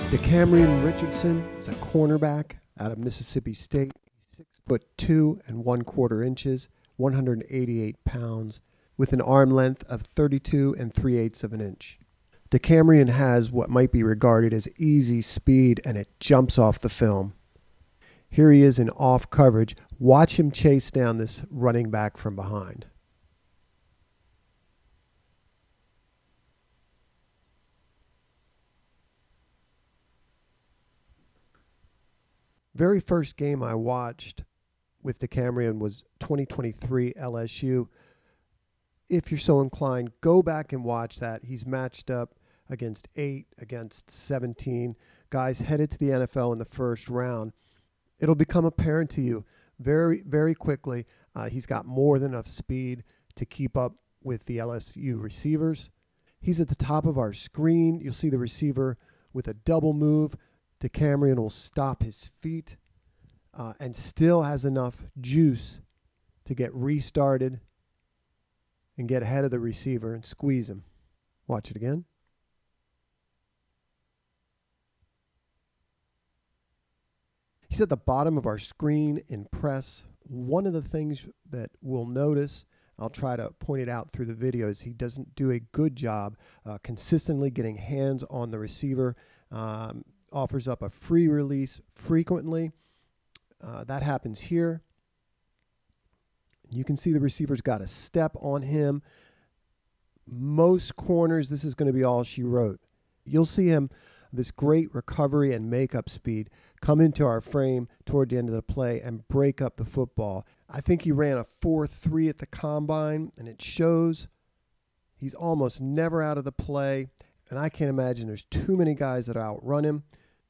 DECAMERION Richardson is a cornerback out of Mississippi State. He's 6'2" and 1/4 inches, 188 pounds, with an arm length of 32 3/8 of an inch. DECAMERION has what might be regarded as easy speed, and it jumps off the film. Here he is in off coverage. Watch him chase down this running back from behind. Very first game I watched with DECAMERION was 2023 LSU. If you're so inclined, go back and watch that. He's matched up against 8, against 17 guys headed to the NFL in the first round. It'll become apparent to you very, very quickly. He's got more than enough speed to keep up with the LSU receivers. He's at the top of our screen. You'll see the receiver with a double move. DECAMERION will stop his feet and still has enough juice to get restarted and get ahead of the receiver and squeeze him. Watch it again. He's at the bottom of our screen in press. One of the things that we'll notice, I'll try to point it out through the video, is he doesn't do a good job consistently getting hands on the receiver. Offers up a free release frequently. That happens here. You can see the receiver's got a step on him. Most corners, this is going to be all she wrote. You'll see him, this great recovery and makeup speed, come into our frame toward the end of the play and break up the football. I think he ran a 4.3 at the combine, and it shows. He's almost never out of the play, and I can't imagine there's too many guys that outrun him.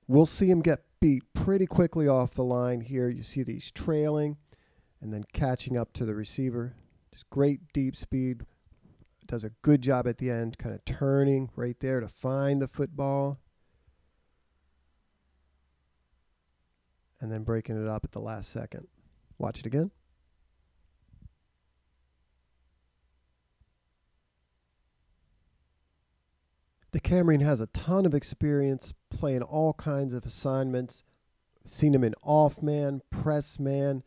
We'll see him get beat pretty quickly off the line here. You see that he's trailing and then catching up to the receiver. Just great deep speed. Does a good job at the end, kind of turning right there to find the football. And then breaking it up at the last second. Watch it again. DECAMERION has a ton of experience playing all kinds of assignments. Seen him in off man, press man,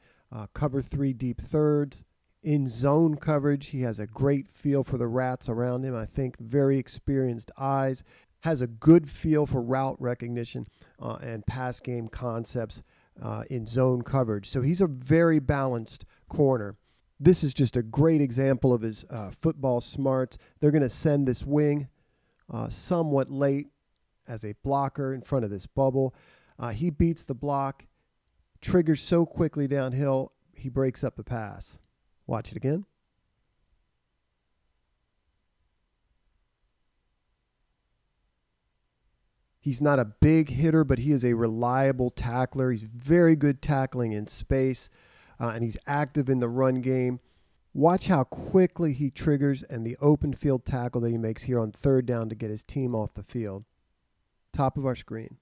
cover 3 deep thirds. In zone coverage, he has a great feel for the routes around him. I think very experienced eyes. Has a good feel for route recognition and pass game concepts in zone coverage. So he's a very balanced corner. This is just a great example of his football smarts. They're going to send this wing somewhat late as a blocker in front of this bubble. He beats the block, triggers so quickly downhill, he breaks up the pass. Watch it again. He's not a big hitter, but he is a reliable tackler. He's very good tackling in space, and he's active in the run game. Watch how quickly he triggers and the open field tackle that he makes here on 3rd down to get his team off the field. Top of our screen.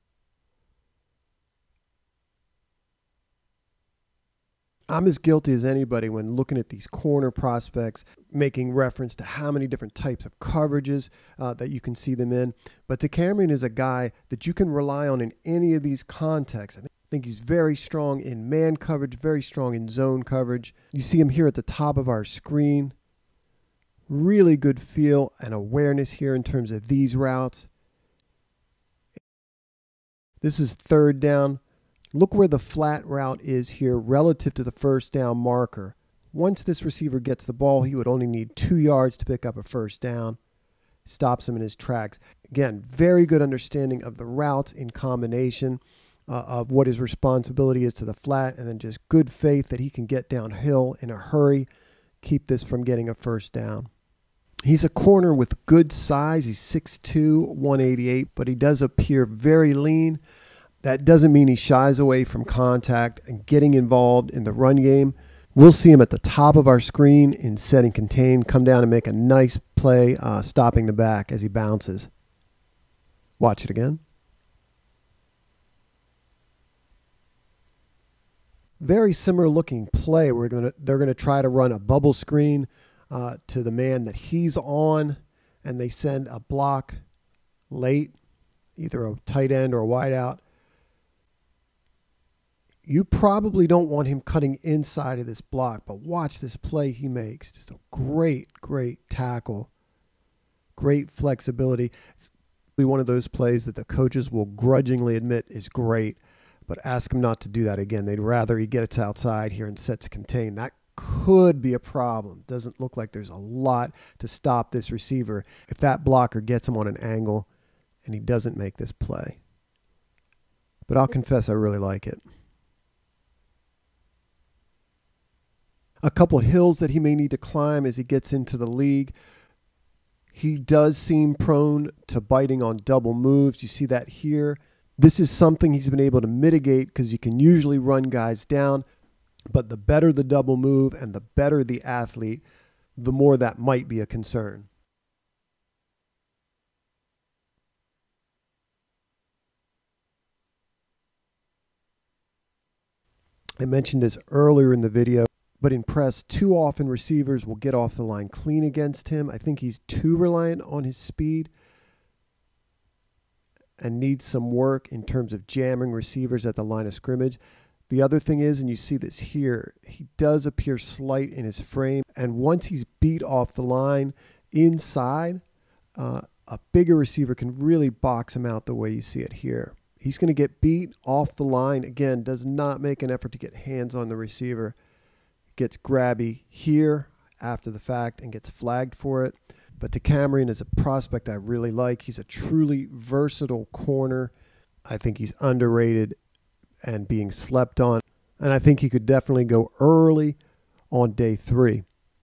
I'm as guilty as anybody when looking at these corner prospects, making reference to how many different types of coverages that you can see them in. But DECAMERION is a guy that you can rely on in any of these contexts. I think he's very strong in man coverage, very strong in zone coverage. You see him here at the top of our screen. Really good feel and awareness here in terms of these routes. This is 3rd down. Look where the flat route is here relative to the 1st down marker. Once this receiver gets the ball, he would only need 2 yards to pick up a 1st down. Stops him in his tracks. Again, very good understanding of the routes in combination of what his responsibility is to the flat, and then just good faith that he can get downhill in a hurry, keep this from getting a 1st down. He's a corner with good size. He's 6'2", 188, but he does appear very lean. That doesn't mean he shies away from contact and getting involved in the run game. We'll see him at the top of our screen in set and contain, come down and make a nice play, stopping the back as he bounces. Watch it again. Very similar looking play. They're gonna try to run a bubble screen to the man that he's on, and they send a block late. either a tight end or a wide out. You probably don't want him cutting inside of this block, but watch this play he makes. Just a great, great tackle. Great flexibility. It's one of those plays that the coaches will grudgingly admit is great, but ask him not to do that again. They'd rather he gets outside here and sets contain. That could be a problem. Doesn't look like there's a lot to stop this receiver if that blocker gets him on an angle and he doesn't make this play. But I'll confess I really like it. A couple hills that he may need to climb as he gets into the league. He does seem prone to biting on double moves. You see that here. This is something he's been able to mitigate because you can usually run guys down, but the better the double move and the better the athlete, the more that might be a concern. I mentioned this earlier in the video, but in press, too often receivers will get off the line clean against him. I think he's too reliant on his speed and needs some work in terms of jamming receivers at the line of scrimmage. The other thing is, and you see this here, he does appear slight in his frame. And once he's beat off the line inside, a bigger receiver can really box him out the way you see it here. He's going to get beat off the line. Again, does not make an effort to get hands on the receiver. Gets grabby here after the fact and gets flagged for it. But DECAMERION is a prospect I really like. He's a truly versatile corner. I think he's underrated and being slept on. And I think he could definitely go early on day 3.